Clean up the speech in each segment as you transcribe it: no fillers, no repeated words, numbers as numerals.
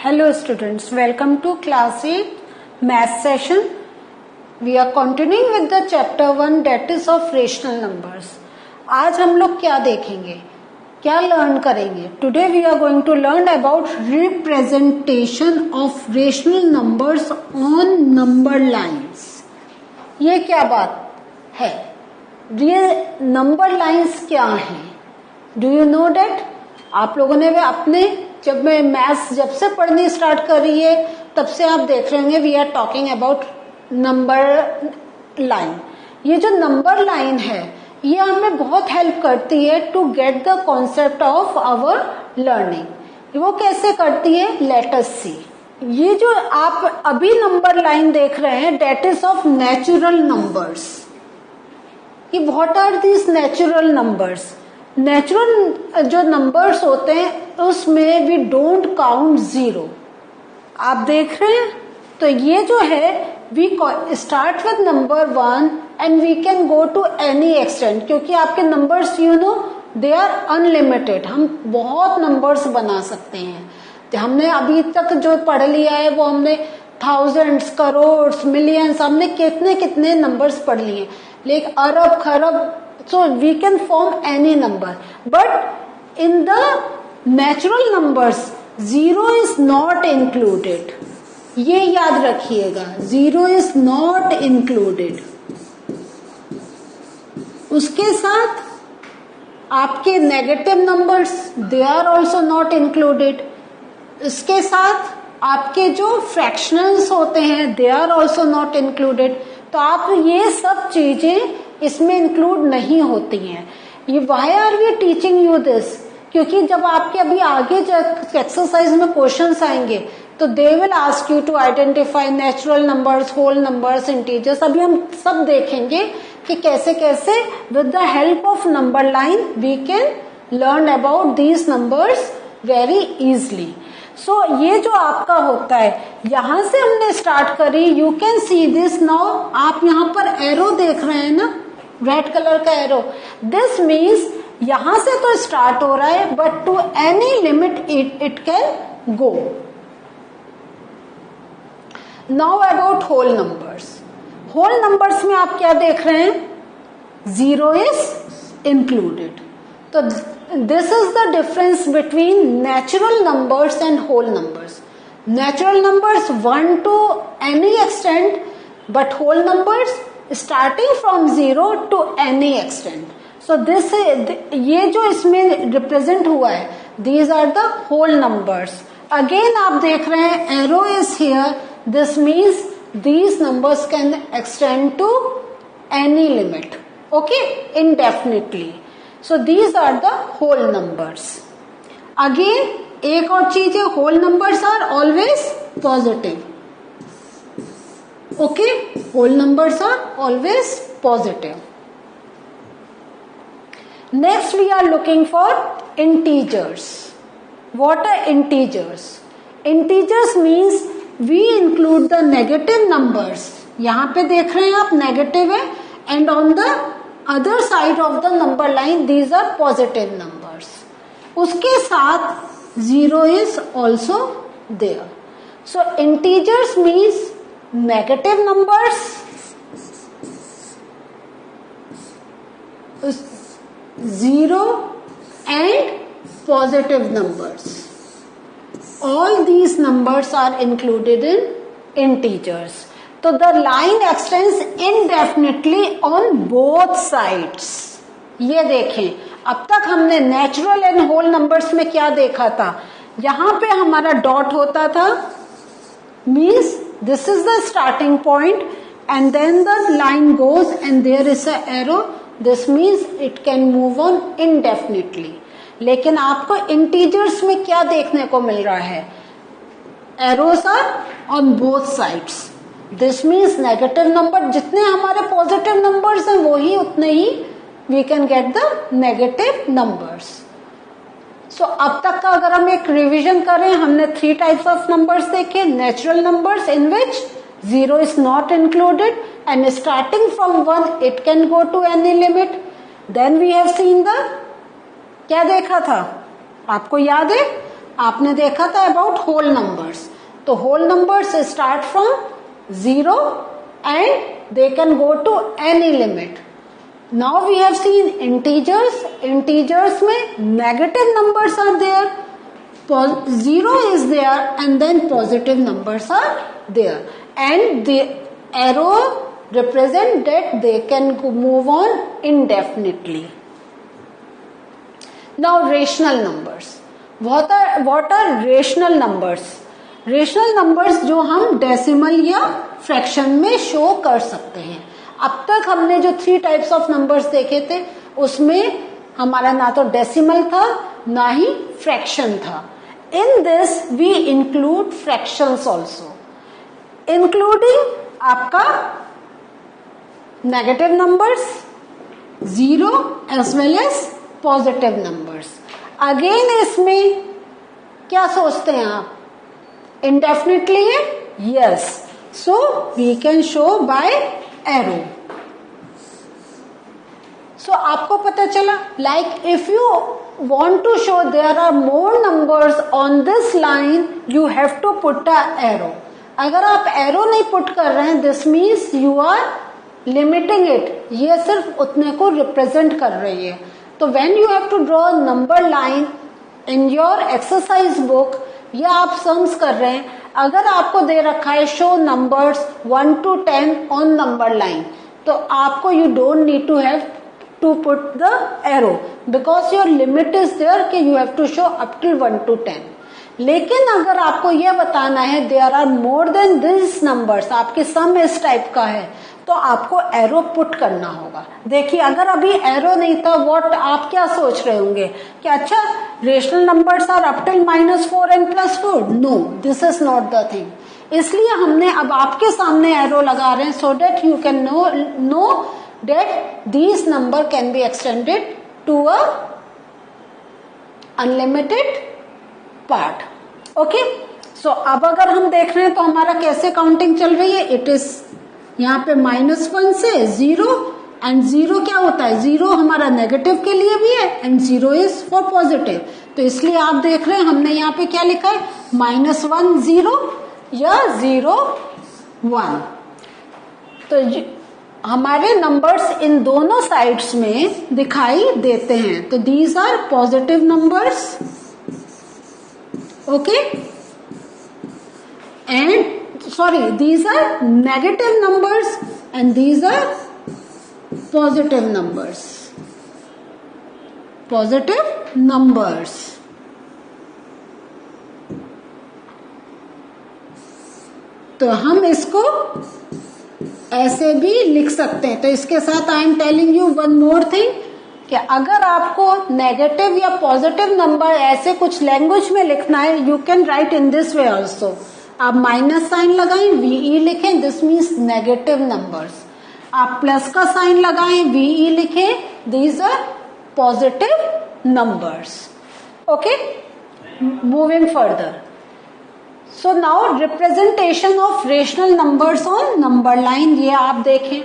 Hello students, welcome to class 8 math session. We are continuing with the chapter 1 that is of rational numbers. आज हम लोग क्या देखेंगे, क्या लर्न करेंगे? Today we are going to learn about representation of rational numbers on number lines. ये क्या बात है? ये नंबर लाइंस क्या हैं? Do you know that? आप लोगों ने अपने जब मैं मैथ्स जब से पढ़नी स्टार्ट कर रही है तब से आप देख रहे होंगे we are talking about number line. ये जो नंबर लाइन है ये हमें बहुत हेल्प करती है to get the concept of our learning. वो कैसे करती है? Let us see. ये जो आप अभी नंबर लाइन देख रहे हैं that is of natural numbers. कि what are these natural numbers? Natural जो नंबर्स होते हैं उसमें वी डोंट काउंट जीरो. आप देख रहे हैं तो ये जो है we start with number 1 and we can go to any extent. क्योंकि आपके numbers you know they are unlimited. हम बहुत नंबर्स बना सकते हैं. तो हमने अभी तक जो पढ़ लिया है वो हमने थाउजेंड्स, करोड़, मिलियंस, हमने कितने कितने नंबर्स पढ़ लिए. लेकिन अरब, खरब, so we can form any number, but in the natural numbers zero is not included. ये याद रखिएगा, zero is not included. उसके साथ आपके negative numbers they are also not included. इसके साथ आपके जो फ्रैक्शनल्स होते हैं they are also not included. तो आप ये सब चीजें इसमें इंक्लूड नहीं होती हैं. ये why are we teaching you this? क्योंकि जब आपके अभी आगे एक्सरसाइज में क्वेश्चंस आएंगे तो they will ask you to identify natural numbers, whole numbers, integers. अभी हम सब देखेंगे कि कैसे कैसे with the help of number line we can learn about these numbers very easily. So ये जो आपका होता है यहां से हमने स्टार्ट करी. You can see this now. आप यहाँ पर एरो देख रहे हैं ना, रेड कलर का एरो. दिस मीन्स यहां से तो स्टार्ट हो रहा है but to any limit it can go. Now about whole numbers. Whole numbers में आप क्या देख रहे हैं? Zero is included. तो this is the difference between natural numbers and whole numbers. Natural numbers 1 to any extent, but whole numbers starting from 0 to any extent. So this ये जो इसमें represent हुआ है these are the whole numbers. Again आप देख रहे हैं arrow is here. This means these numbers can extend to any limit. Okay, indefinitely. So these are the whole numbers. Again एक और चीज है, whole numbers are always positive. Okay, whole numbers are always positive. Next we are looking for integers. What are integers? Integers means we include the negative numbers. यहाँ पे देख रहे हैं आप negative है and on the other side of the number line these are positive numbers. उसके साथ zero is also there. So integers means negative numbers, zero and positive numbers. All these numbers are included in integers. तो the line extends indefinitely on both sides. ये देखें अब तक हमने natural and whole numbers में क्या देखा था? यहां पे हमारा डॉट होता था means this is the starting point and then the line goes and there is a arrow. This means it can move on indefinitely. लेकिन आपको इंटीजर्स में क्या देखने को मिल रहा है? Arrows are on both sides. This means negative number जितने हमारे पॉजिटिव नंबर्स हैं वो ही उतने ही we can get the negative numbers. So अब तक का अगर हम एक रिवीजन करें हमने 3 टाइप्स ऑफ नंबर्स देखे. Natural numbers in which zero is not included and starting from 1 it can go to any limit. Then we have seen the क्या देखा था आपको याद है? आपने देखा था अबाउट होल नंबर्स, तो whole numbers start from 0 and they can go to any limit. Now we have seen integers. Integers में negative numbers are there, 0 is there and then positive numbers are there, and the arrow represent that they can move on indefinitely. Now rational numbers. What are rational numbers? Rational numbers जो हम decimal या fraction में show कर सकते हैं. अब तक हमने जो 3 टाइप्स ऑफ नंबर्स देखे थे उसमें हमारा ना तो डेसिमल था ना ही फ्रैक्शन था. In this we include fractions also, including आपका negative numbers, 0 as well as positive numbers. Again इसमें क्या सोचते हैं आप? Indefinitely है? Yes. So we can show by arrow. So आपको पता चला, like if you want to show there are more numbers on this line, you have to put a arrow. अगर आप arrow नहीं put कर रहे हैं, this means you are limiting it. ये सिर्फ उतने को represent कर रही है. तो when you have to draw a number line in your exercise book या आप sums कर रहे हैं, अगर आपको दे रखा है show numbers 1 to 10 on number line, तो आपको you don't need to have to put the arrow because your limit is there कि you have to show up till 1 to 10. लेकिन अगर आपको यह बताना है there are more than these numbers, आपकी सम इस टाइप का है, तो आपको एरो पुट करना होगा. देखिए अगर अभी एरो नहीं था, व्हाट आप क्या सोच रहे होंगे कि अच्छा rational numbers are up till -4 and +4. No, this is not the thing. इसलिए हमने अब आपके सामने एरो लगा रहे हैं so that you can know that these number can be extended to a unlimited part. Okay, so अब अगर हम देख रहे हैं तो हमारा कैसे काउंटिंग चल रही है. इट इज यहाँ पे -1 से 0 एंड 0 क्या होता है, 0 हमारा नेगेटिव के लिए भी है एंड 0 इज फॉर पॉजिटिव. तो इसलिए आप देख रहे हैं हमने यहाँ पे क्या लिखा है, -1 0 या 0 1. तो हमारे नंबर्स इन दोनों साइड्स में दिखाई देते हैं. तो these are positive numbers, okay, and sorry these are negative numbers and these are positive numbers. Positive numbers. तो हम इसको ऐसे भी लिख सकते हैं. तो इसके साथ I am telling you one more thing कि अगर आपको नेगेटिव या पॉजिटिव नंबर ऐसे कुछ लैंग्वेज में लिखना है, you can write in this way also. आप माइनस साइन लगाएं, VE लिखें, दिस मीन्स नेगेटिव नंबर्स. आप प्लस का साइन लगाएं, VE लिखें, these are positive numbers. Okay, moving further. So now representation of rational numbers on number line, ये आप देखें.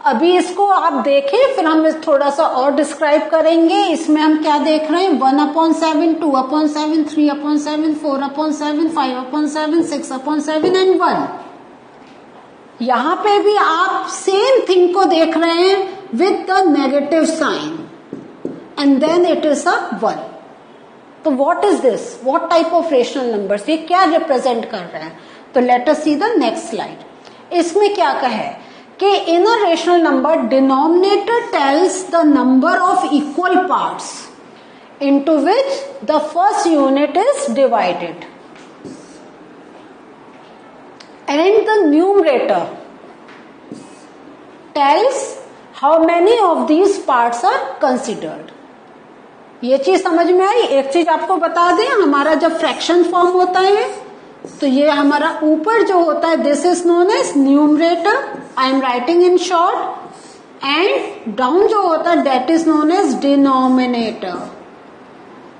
अभी इसको आप देखें फिर हम थोड़ा सा और डिस्क्राइब करेंगे. इसमें हम क्या देख रहे हैं, 1/7, 2/7, 3/7, 4/7, 5/7, 6/7 एंड 1. यहाँ पे भी आप सेम थिंग को देख रहे हैं with the negative sign and then it is a 1. तो what is this, what type of rational numbers, ये क्या रिप्रेजेंट कर रहे हैं. तो let us see the next slide. इसमें क्या कहे कि in a rational number denominator tells the number of equal parts into which the first unit is divided and the numerator tells how many of these parts are considered. ये चीज समझ में आई. एक चीज आपको बता दें, हमारा जब फ्रैक्शन फॉर्म होता है तो ये हमारा ऊपर जो होता है this is known as numerator, I am writing in short, and down जो होता है that is known as denominator.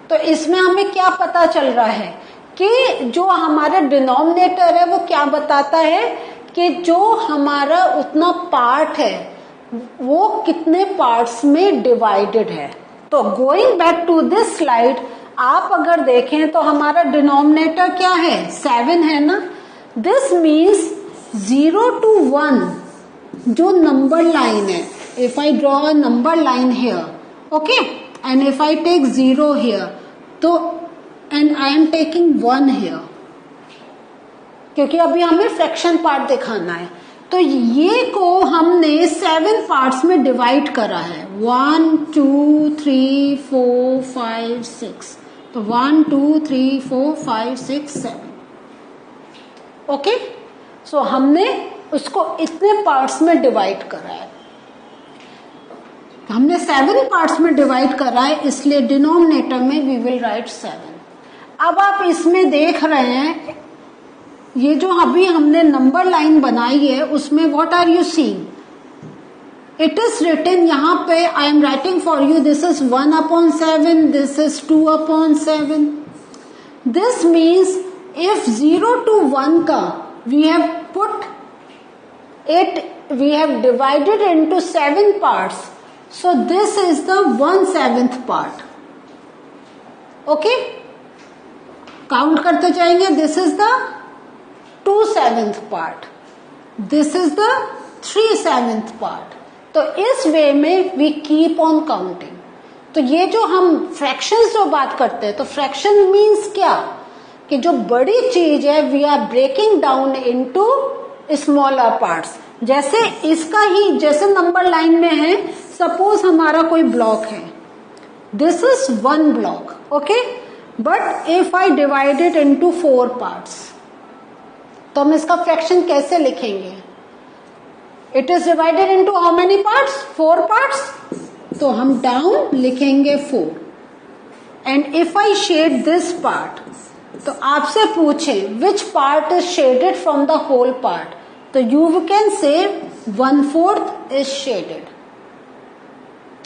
तो इसमें हमें क्या पता चल रहा है कि जो हमारा डिनोमिनेटर है वो क्या बताता है कि जो हमारा उतना पार्ट है वो कितने पार्ट्स में डिवाइडेड है. तो going back to this slide, आप अगर देखें तो हमारा डिनोमिनेटर क्या है, 7 है ना. दिस मीन्स 0 to 1 जो नंबर लाइन है, if I draw a number line here, okay, and if I take 0 here, तो and I am taking 1 here, क्योंकि अभी हमें फ्रैक्शन पार्ट दिखाना है. तो ये को हमने 7 पार्ट्स में डिवाइड करा है. 1 2 3 4 5 6. तो 1 2 3 4 5 6 7. ओके, सो हमने उसको इतने पार्ट्स में डिवाइड करा है. हमने 7 पार्ट्स में डिवाइड करा है, इसलिए डिनोमिनेटर में वी विल राइट 7. अब आप इसमें देख रहे हैं ये जो अभी हमने नंबर लाइन बनाई है उसमें what are you seeing, it is written यहाँ पे, I am writing for you, this is 1/7, this is 2/7. This means if 0 to 1 का we have put it, we have divided into 7 parts, so this is the 1/7 part. Okay, count करते जाएंगे. This is the 2/7 part, this is the 3/7 part. तो इस वे में we keep on counting. तो ये जो हम फ्रैक्शंस जो बात करते हैं, तो फ्रैक्शन मीन्स क्या, कि जो बड़ी चीज है we are breaking down into smaller parts. जैसे इसका ही, जैसे नंबर लाइन में है, सपोज हमारा कोई ब्लॉक है, this is 1 block, okay, but if I divide it into 4 parts, तो हम इसका फ्रैक्शन कैसे लिखेंगे. It is divided into how many parts, 4 parts. तो हम डाउन लिखेंगे 4. And if I shade this part, तो आपसे पूछे which part is shaded from the whole part, तो you can say 1/4 is shaded.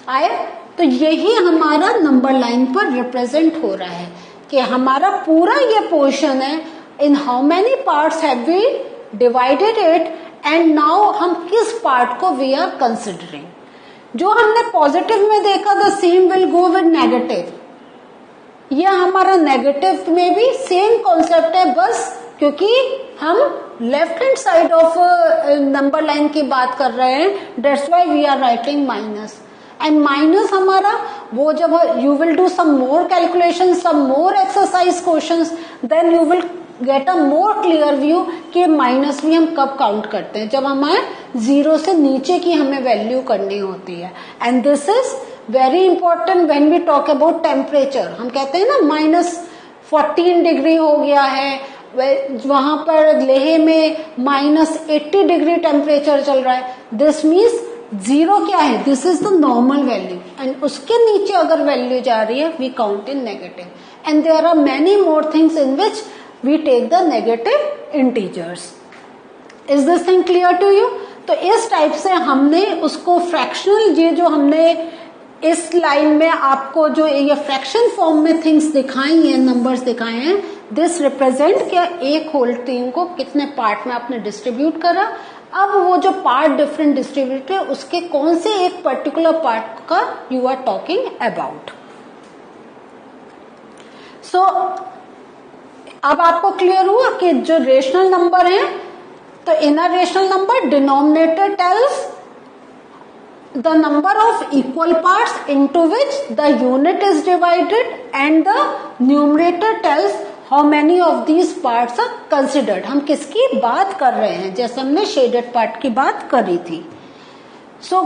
आए, तो यही हमारा नंबर लाइन पर रिप्रेजेंट हो रहा है कि हमारा पूरा ये पोर्शन है, in how many parts have we divided it, and now हम किस पार्ट को वी आर कंसिडरिंग. जो हमने पॉजिटिव में देखा, the same will go with negative. ये हमारा नेगेटिव में भी सेम कॉन्सेप्ट है, बस क्योंकि हम left hand side of number line की बात कर रहे हैं, that's why we are writing minus. And minus हमारा वो, जब you will do some more calculation, some more exercise questions, then you will get a more clear view कि minus भी हम कब काउंट करते हैं, जब हमें 0 से नीचे की हमें वैल्यू करनी होती है. And this is very important when we talk about temperature. हम कहते हैं ना -14 डिग्री हो गया है, वहां पर लेह में -80 डिग्री टेम्परेचर चल रहा है. दिस मीन्स 0 क्या है, this is the normal value, and उसके नीचे अगर वैल्यू जा रही है we count in negative. And there are many more things in which we take the negative integers. Is this thing clear to you. तो इस टाइप से हमने उसको फ्रैक्शनल, ये जो हमने इस लाइन में आपको जो ये फ्रैक्शन फॉर्म में थिंग्स दिखाई हैं, नंबर्स दिखाए हैं, दिस रिप्रेजेंट क्या, एक होल टीम को कितने पार्ट में आपने डिस्ट्रीब्यूट करा. अब वो जो पार्ट डिफरेंट डिस्ट्रीब्यूट है, उसके कौन से एक पर्टिकुलर पार्ट का यू आर टॉकिंग अबाउट. सो अब आपको क्लियर हुआ कि जो रेशनल नंबर है, तो in a rational number denominator tells the number of equal parts into which the unit is divided, and the numerator tells how many of these parts are considered. हम किसकी बात कर रहे हैं, जैसे हमने शेडेड पार्ट की बात करी थी. सो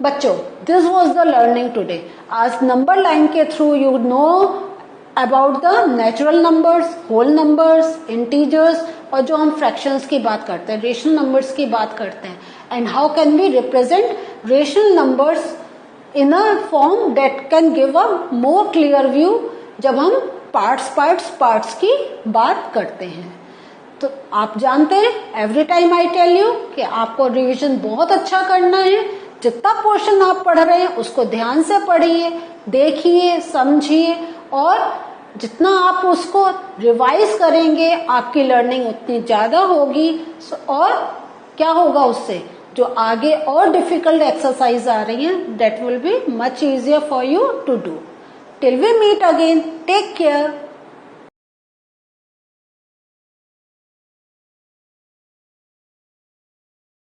बच्चों, this was the learning today. आज नंबर लाइन के through you know about the natural numbers, whole numbers, integers, और जो हम फ्रैक्शंस की बात करते हैं, रेशनल नंबर्स की बात करते हैं, and how can we represent rational numbers in a form that can give a more clear view जब हम parts की बात करते हैं. तो आप जानते हैं, every time I tell you कि आपको रिवीजन बहुत अच्छा करना है. जितना पोर्शन आप पढ़ रहे हैं उसको ध्यान से पढ़िए, देखिए, समझिए, और जितना आप उसको रिवाइज करेंगे आपकी लर्निंग उतनी ज्यादा होगी. और क्या होगा उससे, जो आगे और डिफिकल्ट एक्सरसाइज आ रही हैं, that will be much easier for you to do. Till we meet again, take care.